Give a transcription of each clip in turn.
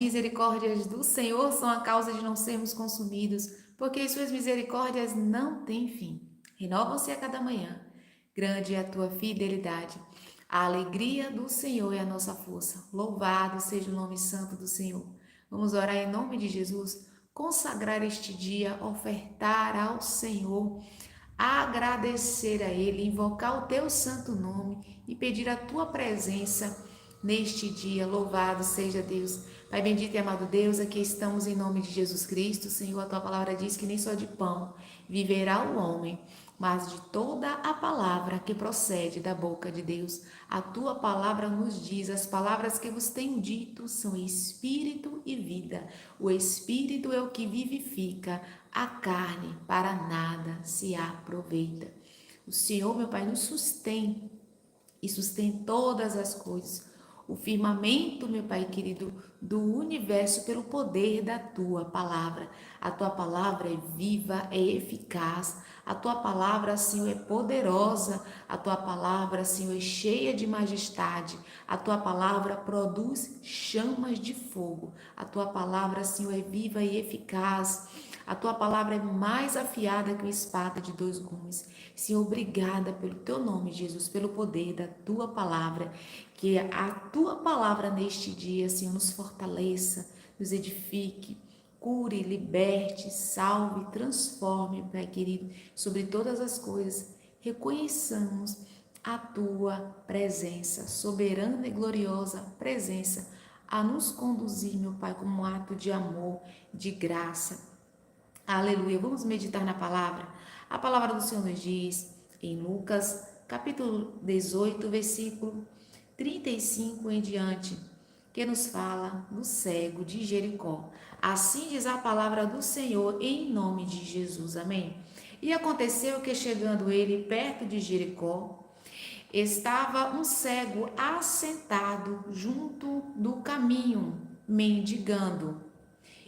Misericórdias do Senhor são a causa de não sermos consumidos, porque as suas misericórdias não têm fim. Renovam-se a cada manhã. Grande é a tua fidelidade. A alegria do Senhor é a nossa força. Louvado seja o nome santo do Senhor. Vamos orar em nome de Jesus, consagrar este dia, ofertar ao Senhor, agradecer a Ele, invocar o teu santo nome e pedir a tua presença neste dia. Louvado seja Deus. Pai bendito e amado Deus, aqui estamos em nome de Jesus Cristo. Senhor, a tua palavra diz que nem só de pão viverá o homem, mas de toda a palavra que procede da boca de Deus. A tua palavra nos diz: as palavras que vos tenho dito são espírito e vida. O espírito é o que vivifica, a carne para nada se aproveita. O Senhor, meu Pai, nos sustém e sustém todas as coisas. O firmamento, meu Pai querido, do universo pelo poder da tua palavra. A tua palavra é viva, é eficaz. A tua palavra, Senhor, é poderosa. A tua palavra, Senhor, é cheia de majestade. A tua palavra produz chamas de fogo. A tua palavra, Senhor, é viva e eficaz. A tua palavra é mais afiada que uma espada de dois gumes. Senhor, obrigada pelo teu nome, Jesus, pelo poder da tua palavra. Que a tua palavra neste dia, Senhor, nos fortaleça, nos edifique, cure, liberte, salve, transforme, Pai querido, sobre todas as coisas. Reconheçamos a tua presença, soberana e gloriosa presença, a nos conduzir, meu Pai, como um ato de amor, de graça. Aleluia. Vamos meditar na palavra. A palavra do Senhor nos diz em Lucas, capítulo 18, versículo 35 em diante, que nos fala do cego de Jericó. Assim diz a palavra do Senhor em nome de Jesus. Amém. E aconteceu que, chegando ele perto de Jericó, estava um cego assentado junto do caminho, mendigando.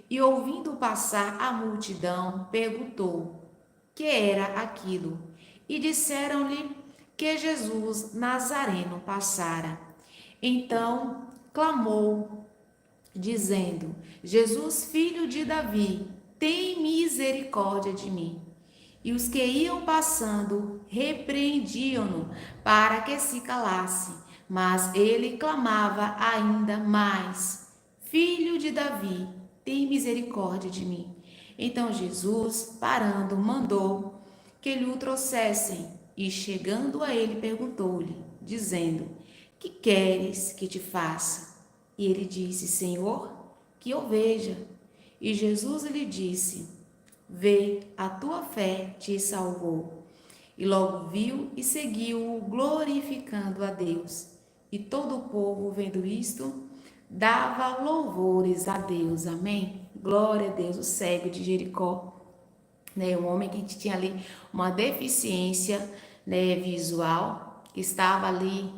E ouvindo passar a multidão, perguntou: que era aquilo? E disseram-lhe que Jesus Nazareno passara. Então clamou, dizendo: Jesus, filho de Davi, tem misericórdia de mim. E os que iam passando repreendiam-no para que se calasse. Mas ele clamava ainda mais: Filho de Davi, tem misericórdia de mim. Então Jesus, parando, mandou que lhe o trouxessem. E chegando a ele, perguntou-lhe, dizendo: Que queres que te faça? E ele disse: Senhor, que eu veja. E Jesus lhe disse: Vê, a tua fé te salvou. E logo viu e seguiu-o, glorificando a Deus. E todo o povo, vendo isto, dava louvores a Deus. Amém? Glória a Deus. O cego de Jericó, né? Um homem que tinha ali uma deficiência, né, visual, que estava ali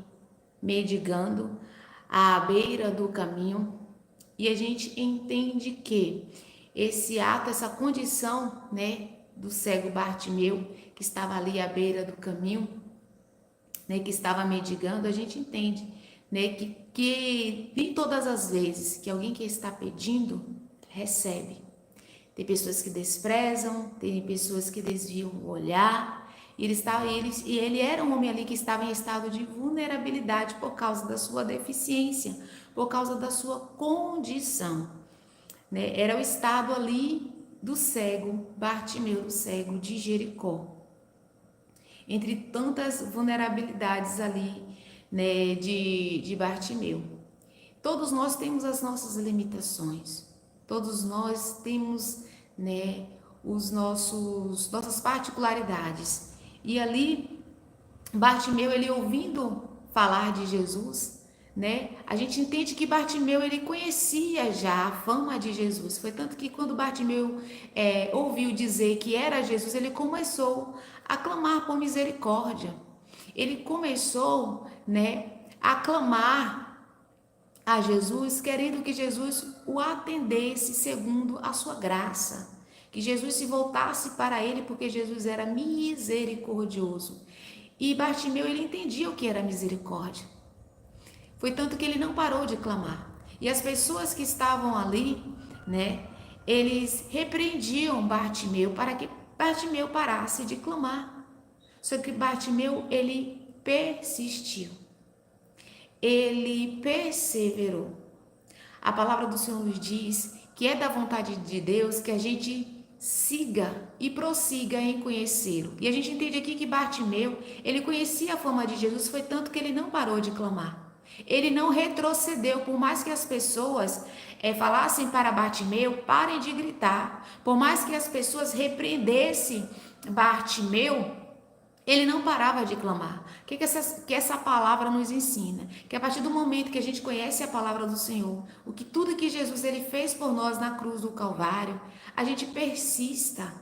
mendigando à beira do caminho. E a gente entende que esse ato, essa condição, né, do cego Bartimeu, que estava ali à beira do caminho, né, que estava mendigando, a gente entende, né, que nem todas as vezes que alguém que está pedindo, recebe. Tem pessoas que desprezam, tem pessoas que desviam o olhar. E ele era um homem ali que estava em estado de vulnerabilidade por causa da sua deficiência, por causa da sua condição, né? Era o estado ali do cego Bartimeu, do cego de Jericó. Entre tantas vulnerabilidades ali, né, de Bartimeu. Todos nós temos as nossas limitações. Todos nós temos, né, os nossas particularidades. E ali Bartimeu, ele ouvindo falar de Jesus, né? A gente entende que Bartimeu, ele conhecia já a fama de Jesus. Foi tanto que quando Bartimeu ouviu dizer que era Jesus, ele começou a clamar por misericórdia. Ele começou, né, a clamar a Jesus, querendo que Jesus o atendesse segundo a sua graça, que Jesus se voltasse para ele, porque Jesus era misericordioso. E Bartimeu, ele entendia o que era misericórdia. Foi tanto que ele não parou de clamar. E as pessoas que estavam ali, né, eles repreendiam Bartimeu para que Bartimeu parasse de clamar. Só que Bartimeu, ele persistiu. Ele perseverou. A palavra do Senhor nos diz que é da vontade de Deus que a gente siga e prossiga em conhecê-lo. E a gente entende aqui que Bartimeu, ele conhecia a fama de Jesus, foi tanto que ele não parou de clamar. Ele não retrocedeu, por mais que as pessoas falassem para Bartimeu, parem de gritar. Por mais que as pessoas repreendessem Bartimeu, ele não parava de clamar. O que essa palavra nos ensina? Que a partir do momento que a gente conhece a palavra do Senhor, tudo que Jesus ele fez por nós na cruz do Calvário, a gente persista,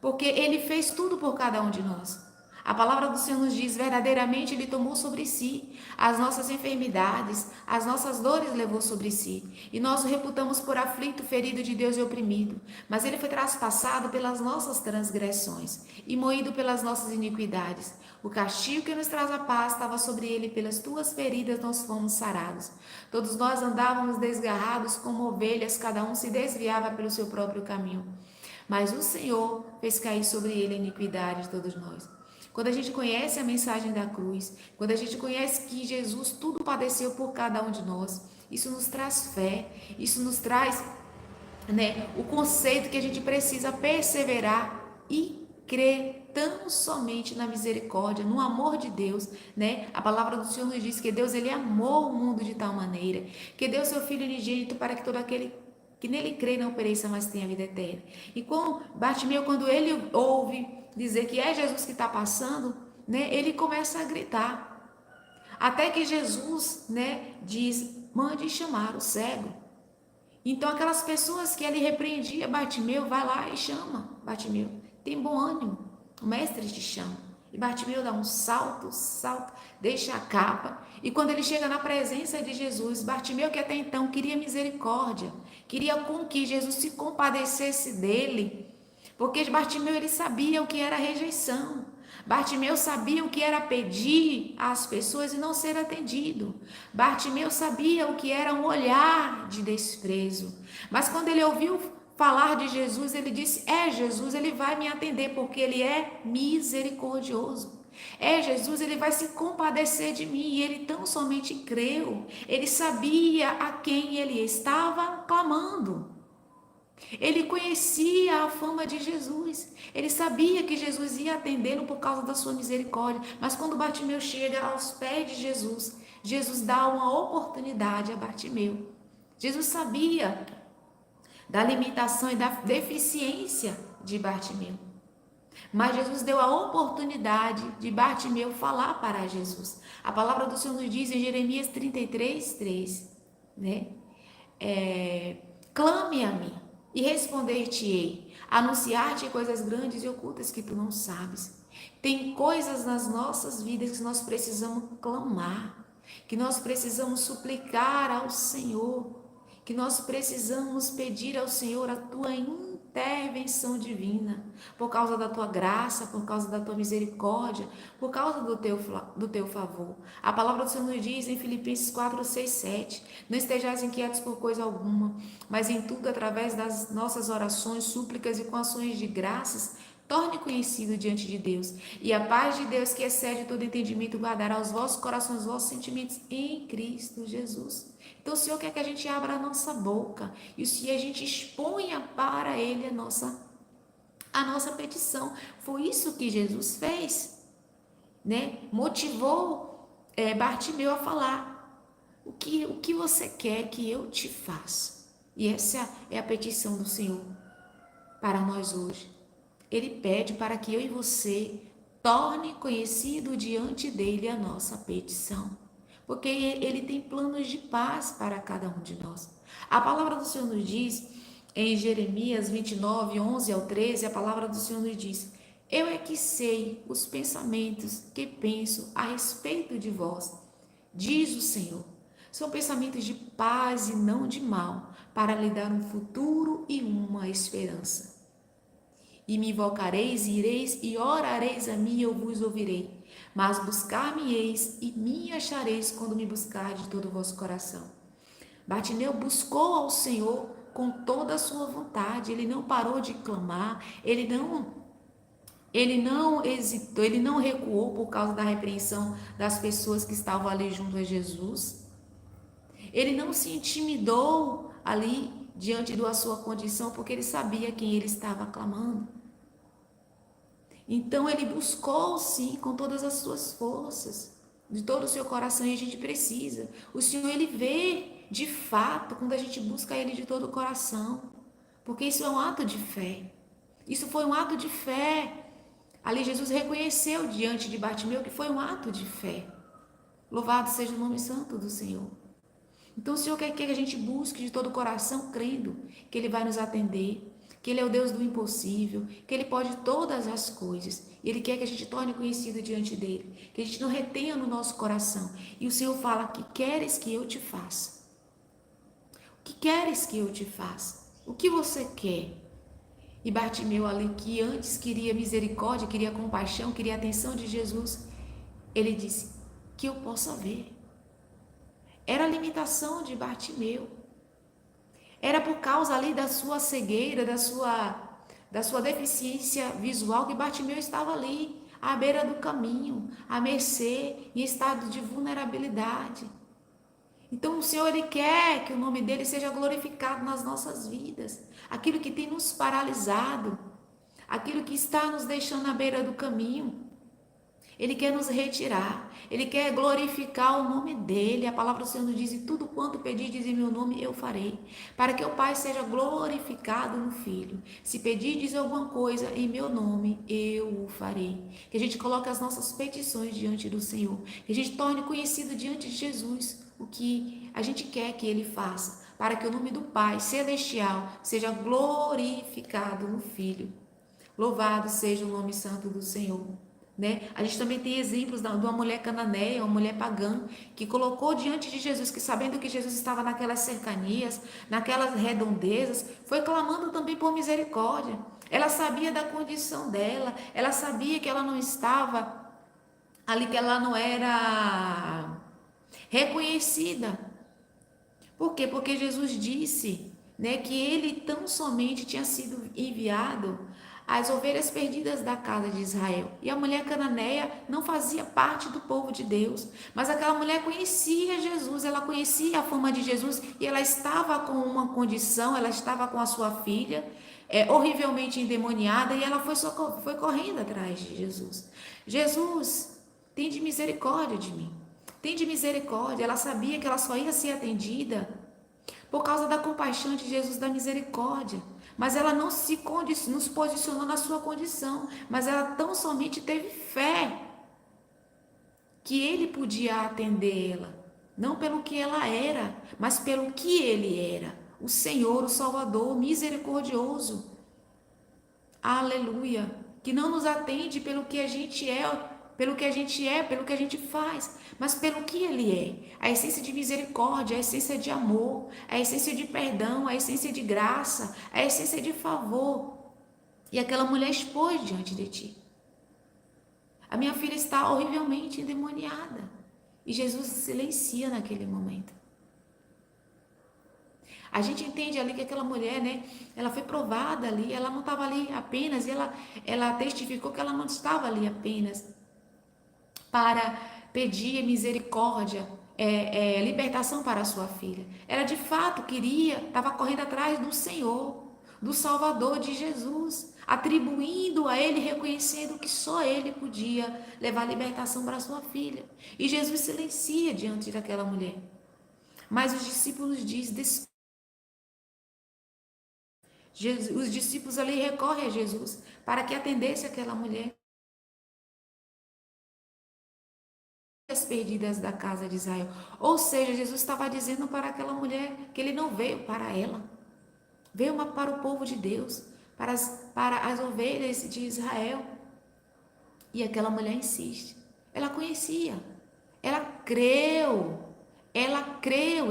porque ele fez tudo por cada um de nós. A palavra do Senhor nos diz, verdadeiramente ele tomou sobre si as nossas enfermidades, as nossas dores levou sobre si. E nós o reputamos por aflito, ferido de Deus e oprimido. Mas ele foi traspassado pelas nossas transgressões e moído pelas nossas iniquidades. O castigo que nos traz a paz estava sobre ele, pelas tuas feridas nós fomos sarados. Todos nós andávamos desgarrados como ovelhas, cada um se desviava pelo seu próprio caminho. Mas o Senhor fez cair sobre ele a iniquidade de todos nós. Quando a gente conhece a mensagem da cruz, quando a gente conhece que Jesus tudo padeceu por cada um de nós, isso nos traz fé, isso nos traz, o conceito que a gente precisa perseverar e crer tão somente na misericórdia, no amor de Deus, A palavra do Senhor nos diz que Deus ele amou o mundo de tal maneira que deu seu Filho unigênito para que todo aquele que nele crê não pereça, mas tenha vida eterna. E com Bartimeu, quando ele ouve dizer que é Jesus que está passando, ele começa a gritar. Até que Jesus, diz, mande chamar o cego. Então aquelas pessoas que ele repreendia, Bartimeu, vai lá e chama Bartimeu. Tem bom ânimo, o mestre te chama. E Bartimeu dá um salto, deixa a capa. E quando ele chega na presença de Jesus, Bartimeu, que até então queria misericórdia, queria com que Jesus se compadecesse dele, porque Bartimeu ele sabia o que era rejeição. Bartimeu sabia o que era pedir às pessoas e não ser atendido. Bartimeu sabia o que era um olhar de desprezo. Mas quando ele ouviu falar de Jesus, ele disse, Jesus, ele vai me atender porque ele é misericordioso. Jesus, ele vai se compadecer de mim. E ele tão somente creu. Ele sabia a quem ele estava clamando. Ele conhecia a fama de Jesus. Ele sabia que Jesus ia atendê-lo por causa da sua misericórdia. Mas quando Bartimeu chega aos pés de Jesus, Jesus dá uma oportunidade a Bartimeu. Jesus sabia da limitação e da deficiência de Bartimeu. Mas Jesus deu a oportunidade de Bartimeu falar para Jesus. A palavra do Senhor nos diz em Jeremias 33:3, clame a mim e responder-te-ei, anunciar-te coisas grandes e ocultas que tu não sabes. Tem coisas nas nossas vidas que nós precisamos clamar, que nós precisamos suplicar ao Senhor, que nós precisamos pedir ao Senhor a tua intervenção divina, por causa da tua graça, por causa da tua misericórdia, por causa do teu favor. A palavra do Senhor nos diz em Filipenses 4:6-7, não estejais inquietos por coisa alguma, mas em tudo através das nossas orações, súplicas e com ações de graças, torne conhecido diante de Deus. E a paz de Deus, que excede todo entendimento, guardará os vossos corações, os vossos sentimentos em Cristo Jesus. Então o Senhor quer que a gente abra a nossa boca e a gente exponha para Ele a nossa petição. Foi isso que Jesus fez, Motivou Bartimeu a falar. O que você quer que eu te faça? E essa é a petição do Senhor para nós hoje. Ele pede para que eu e você torne conhecido diante dele a nossa petição. Porque ele tem planos de paz para cada um de nós. A palavra do Senhor nos diz, em Jeremias 29:11-13, a palavra do Senhor nos diz, eu é que sei os pensamentos que penso a respeito de vós, diz o Senhor. São pensamentos de paz e não de mal, para lhe dar um futuro e uma esperança. E me invocareis, e ireis, e orareis a mim, e eu vos ouvirei. Mas buscar-me-eis, e me achareis, quando me buscardes de todo o vosso coração. Bartimeu buscou ao Senhor com toda a sua vontade, ele não parou de clamar, ele não hesitou, ele não recuou por causa da repreensão das pessoas que estavam ali junto a Jesus. Ele não se intimidou ali diante da sua condição, porque ele sabia quem ele estava clamando. Então ele buscou sim com todas as suas forças, de todo o seu coração, e a gente precisa. O Senhor, ele vê de fato quando a gente busca ele de todo o coração, porque isso é um ato de fé. Isso foi um ato de fé. Ali Jesus reconheceu diante de Bartimeu que foi um ato de fé. Louvado seja o nome santo do Senhor. Então o Senhor quer que a gente busque de todo o coração, crendo que Ele vai nos atender, que Ele é o Deus do impossível, que Ele pode todas as coisas. E Ele quer que a gente torne conhecido diante dEle, que a gente não retenha no nosso coração. E o Senhor fala: que queres que eu te faça? O que queres que eu te faça? O que você quer? E Bartimeu ali, que antes queria misericórdia, queria compaixão, queria atenção de Jesus, ele disse: que eu possa ver. Era a limitação de Bartimeu. Era por causa ali da sua cegueira, da sua deficiência visual, que Bartimeu estava ali, à beira do caminho, à mercê, em estado de vulnerabilidade. Então o Senhor, Ele quer que o nome dEle seja glorificado nas nossas vidas. Aquilo que tem nos paralisado, aquilo que está nos deixando à beira do caminho, Ele quer nos retirar, Ele quer glorificar o nome dEle. A palavra do Senhor nos diz: e tudo quanto pedirdes em meu nome eu farei, para que o Pai seja glorificado no Filho. Se pedirdes alguma coisa em meu nome, eu o farei. Que a gente coloque as nossas petições diante do Senhor, que a gente torne conhecido diante de Jesus o que a gente quer que Ele faça, para que o nome do Pai Celestial seja glorificado no Filho. Louvado seja o nome santo do Senhor. Né? A gente também tem exemplos de uma mulher cananeia, uma mulher pagã, que colocou diante de Jesus, que sabendo que Jesus estava naquelas cercanias, naquelas redondezas, foi clamando também por misericórdia. Ela sabia da condição dela, ela sabia que ela não estava ali, que ela não era reconhecida. Por quê? Porque Jesus disse, né, que ele tão somente tinha sido enviado às ovelhas perdidas da casa de Israel. E a mulher cananeia não fazia parte do povo de Deus, mas aquela mulher conhecia Jesus, ela conhecia a fama de Jesus, e ela estava com uma condição, ela estava com a sua filha, horrivelmente endemoniada, e ela foi correndo atrás de Jesus. Jesus, tem de misericórdia de mim. Tem de misericórdia. Ela sabia que ela só ia ser atendida por causa da compaixão de Jesus, da misericórdia. Mas ela não nos posicionou na sua condição, mas ela tão somente teve fé que ele podia atender ela, não pelo que ela era, mas pelo que ele era, o Senhor, o Salvador, misericordioso. Aleluia, que não nos atende pelo que a gente é, pelo que a gente é, pelo que a gente faz, mas pelo que Ele é. A essência de misericórdia, a essência de amor, a essência de perdão, a essência de graça, a essência de favor. E aquela mulher expôs diante de ti: a minha filha está horrivelmente endemoniada. E Jesus silencia naquele momento. A gente entende ali que aquela mulher, né, ela foi provada ali, ela não estava ali apenas, e ela testificou que ela não estava ali apenas para pedir misericórdia, libertação para a sua filha. Ela de fato queria, estava correndo atrás do Senhor, do Salvador, de Jesus, atribuindo a Ele, reconhecendo que só Ele podia levar libertação para a sua filha. E Jesus silencia diante daquela mulher. Mas os discípulos dizem: os discípulos ali recorrem a Jesus para que atendesse aquela mulher. As perdidas da casa de Israel. Ou seja, Jesus estava dizendo para aquela mulher que ele não veio para ela, veio para o povo de Deus, para as ovelhas de Israel. E aquela mulher insiste. Ela conhecia, ela creu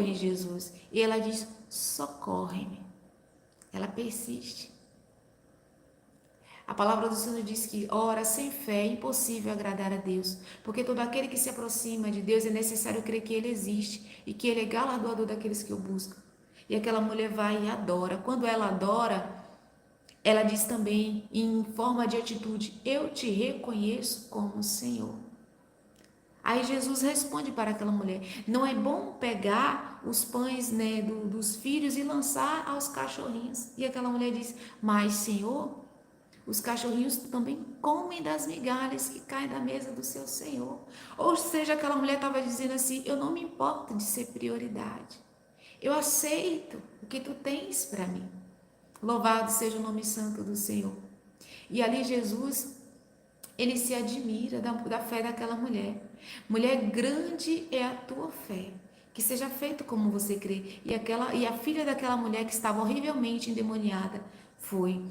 em Jesus. E ela diz: socorre-me. Ela persiste. A palavra do Senhor diz que, ora, sem fé é impossível agradar a Deus, porque todo aquele que se aproxima de Deus é necessário crer que Ele existe e que Ele é galardoador daqueles que o buscam. E aquela mulher vai e adora. Quando ela adora, ela diz também, em forma de atitude, eu te reconheço como Senhor. Aí Jesus responde para aquela mulher, não é bom pegar os pães, né, dos filhos e lançar aos cachorrinhos. E aquela mulher diz, mas Senhor, os cachorrinhos também comem das migalhas que caem da mesa do seu Senhor. Ou seja, aquela mulher estava dizendo assim, eu não me importo de ser prioridade. Eu aceito o que tu tens para mim. Louvado seja o nome santo do Senhor. E ali Jesus, ele se admira da fé daquela mulher. Mulher, grande é a tua fé. Que seja feito como você crê. E a filha daquela mulher que estava horrivelmente endemoniada foi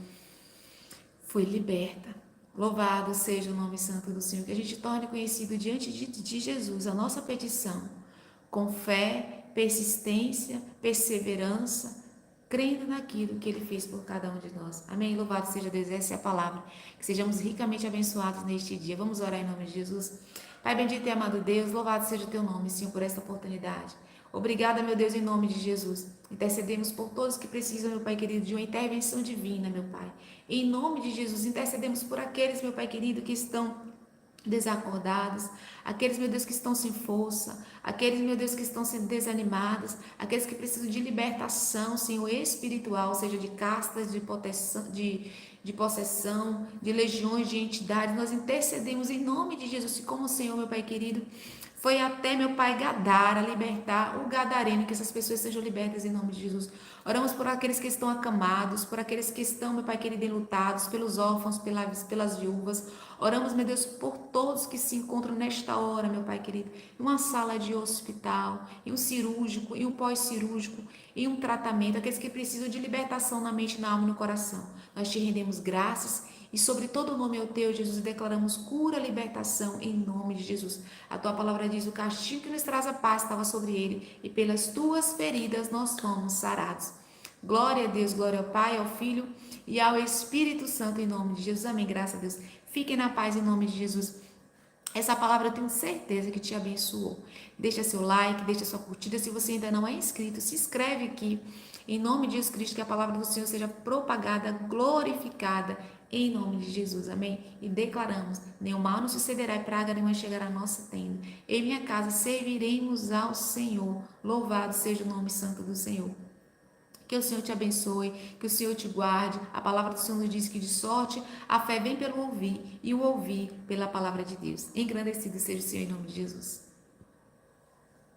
liberta. Louvado seja o nome santo do Senhor. Que a gente torne conhecido diante de Jesus a nossa petição. Com fé, persistência, perseverança, crendo naquilo que Ele fez por cada um de nós. Amém? Louvado seja Deus, essa é a palavra. Que sejamos ricamente abençoados neste dia. Vamos orar em nome de Jesus. Pai bendito e amado Deus, louvado seja o Teu nome, Senhor, por esta oportunidade. Obrigada, meu Deus, em nome de Jesus. Intercedemos por todos que precisam, meu Pai querido, de uma intervenção divina, meu Pai. Em nome de Jesus, intercedemos por aqueles, meu Pai querido, que estão desacordados, aqueles, meu Deus, que estão sem força, aqueles, meu Deus, que estão sendo desanimados, aqueles que precisam de libertação, Senhor, espiritual, seja de castas, de possessão, de legiões, de entidades. Nós intercedemos em nome de Jesus, e como o Senhor, meu Pai querido, foi até, meu Pai, Gadara, libertar o gadareno, que essas pessoas sejam libertas em nome de Jesus. Oramos por aqueles que estão acamados, por aqueles que estão, meu Pai querido, enlutados, pelos órfãos, pelas viúvas. Oramos, meu Deus, por todos que se encontram nesta hora, meu Pai querido, em uma sala de hospital, em um cirúrgico, em um pós-cirúrgico, em um tratamento, aqueles que precisam de libertação na mente, na alma e no coração. Nós te rendemos graças e sobre todo o nome é o teu, Jesus, declaramos cura, libertação em nome de Jesus. A tua palavra diz, o castigo que nos traz a paz estava sobre ele e pelas tuas feridas nós fomos sarados. Glória a Deus, glória ao Pai, ao Filho e ao Espírito Santo em nome de Jesus. Amém, graças a Deus. Fiquem na paz em nome de Jesus. Essa palavra eu tenho certeza que te abençoou. Deixa seu like, deixa sua curtida. Se você ainda não é inscrito, se inscreve aqui. Em nome de Jesus Cristo, que a palavra do Senhor seja propagada, glorificada, em nome de Jesus. Amém? E declaramos, nenhum mal nos sucederá e praga nenhuma chegará à nossa tenda. Em minha casa serviremos ao Senhor. Louvado seja o nome santo do Senhor. Que o Senhor te abençoe, que o Senhor te guarde. A palavra do Senhor nos diz que de sorte a fé vem pelo ouvir e o ouvir pela palavra de Deus. Engrandecido seja o Senhor em nome de Jesus.